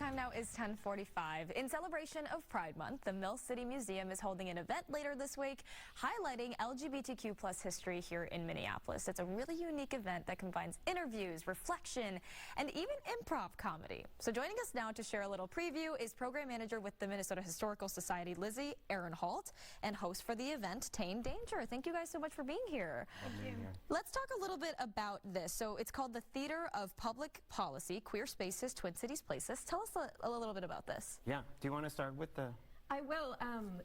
time now is 10:45. In celebration of Pride Month, the Mill City Museum is holding an event later this week highlighting LGBTQ+ history here in Minneapolis. It's a really unique event that combines interviews, reflection, and even improv comedy. So joining us now to share a little preview is Program Manager with the Minnesota Historical Society, Lizzie Ehrenholt, and host for the event, Tane. Thank you guys so much for being here. Thank you. Let's talk a little bit about this. So it's called the Theater of Public Policy, Queer Spaces, Twin Cities Places. Tell us a little bit about this. Yeah. Do you want to start with the... I will.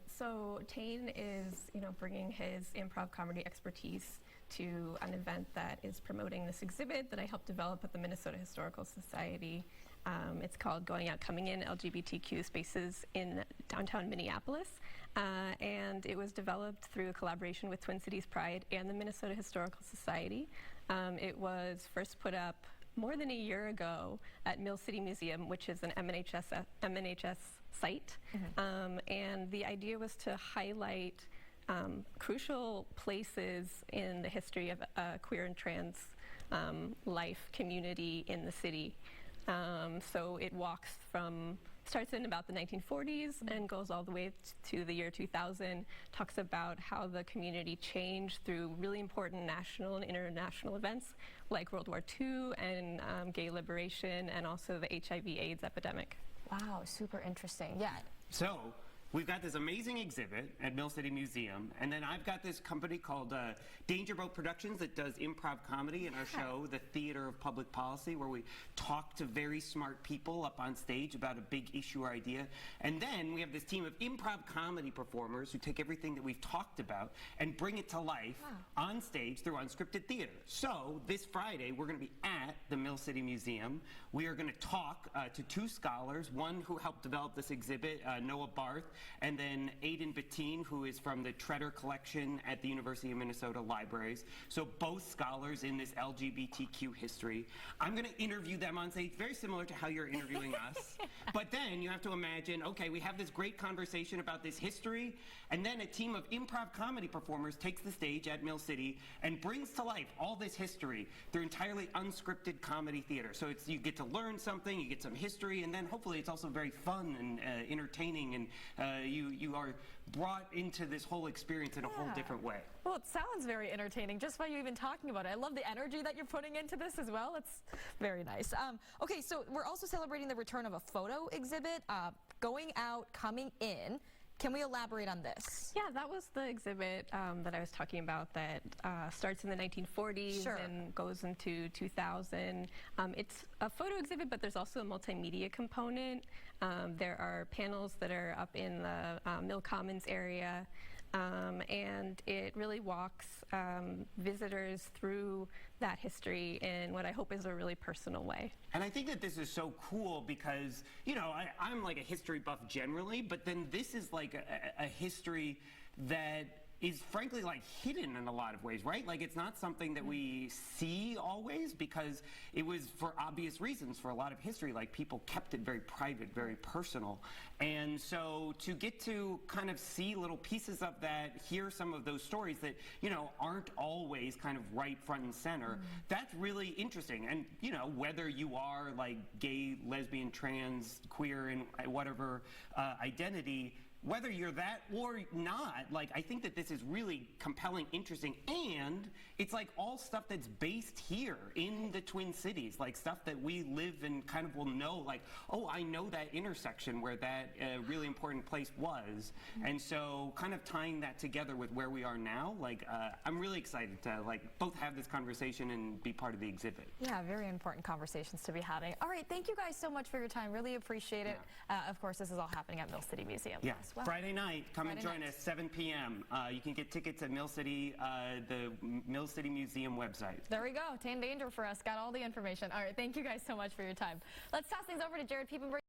So Tane is, bringing his improv comedy expertise to an event that is promoting this exhibit that I helped develop at the Minnesota Historical Society. It's called Going Out, Coming In, LGBTQ Spaces in Downtown Minneapolis. And it was developed through a collaboration with Twin Cities Pride and the Minnesota Historical Society. It was first put up more than a year ago at Mill City Museum, which is an MNHS site. And the idea was to highlight crucial places in the history of queer and trans life community in the city. So it starts in about the 1940s and goes all the way to the year 2000, talks about how the community changed through really important national and international events like World War II and gay liberation and also the HIV/AIDS epidemic. Wow, super interesting. Yeah. So, we've got this amazing exhibit at Mill City Museum, and then I've got this company called Danger Boat Productions that does improv comedy in our show, The Theater of Public Policy, where we talk to very smart people up on stage about a big issue or idea. And then we have this team of improv comedy performers who take everything that we've talked about and bring it to life on stage through unscripted theater. So, this Friday, we're going to be at the Mill City Museum. We are going to talk to two scholars, one who helped develop this exhibit, Barth, and then Adien Bettine, who is from the Tretter Collection at the University of Minnesota Libraries. So both scholars in this LGBTQ history. I'm going to interview them on stage, very similar to how you're interviewing us. But then you have to imagine, okay, we have this great conversation about this history, and then a team of improv comedy performers takes the stage at Mill City and brings to life all this history through entirely unscripted comedy theater. So you get to learn something, you get some history, and then hopefully it's also very fun and entertaining, and you are brought into this whole experience in a whole different way. Well, it sounds very entertaining just by you even talking about it. I love the energy that you're putting into this as well. It's very nice. Okay, so we're also celebrating the return of a photo exhibit, Going Out, Coming In. Can we elaborate on this? Yeah, that was the exhibit that I was talking about that starts in the 1940s and goes into 2000. It's a photo exhibit, but there's also a multimedia component. There are panels that are up in the Mill Commons area, and it really walks visitors through that history in what I hope is a really personal way. And I think that this is so cool because, I'm like a history buff generally, but then this is like a history that is frankly like hidden in a lot of ways, right? Like it's not something that we see always because it was for obvious reasons for a lot of history, like people kept it very private, very personal. And so to get to kind of see little pieces of that, hear some of those stories that, aren't always kind of right front and center, that's really interesting. And, whether you are like gay, lesbian, trans, queer, and whatever identity, whether you're that or not, like, I think that this is really compelling, interesting, and it's like all stuff that's based here in the Twin Cities, like stuff that we live and kind of will know, like, oh, I know that intersection where that really important place was. And so kind of tying that together with where we are now, like, I'm really excited to, like, both have this conversation and be part of the exhibit. Yeah, very important conversations to be having. All right, thank you guys so much for your time. Really appreciate it. Of course, this is all happening at Mill City Museum. Yeah. Well. Friday night, come and join us, 7 p.m. You can get tickets at Mill City, the Mill City Museum website. There we go. Tane Danger for us. Got all the information. All right, thank you guys so much for your time. Let's toss things over to Jared Piepenberg.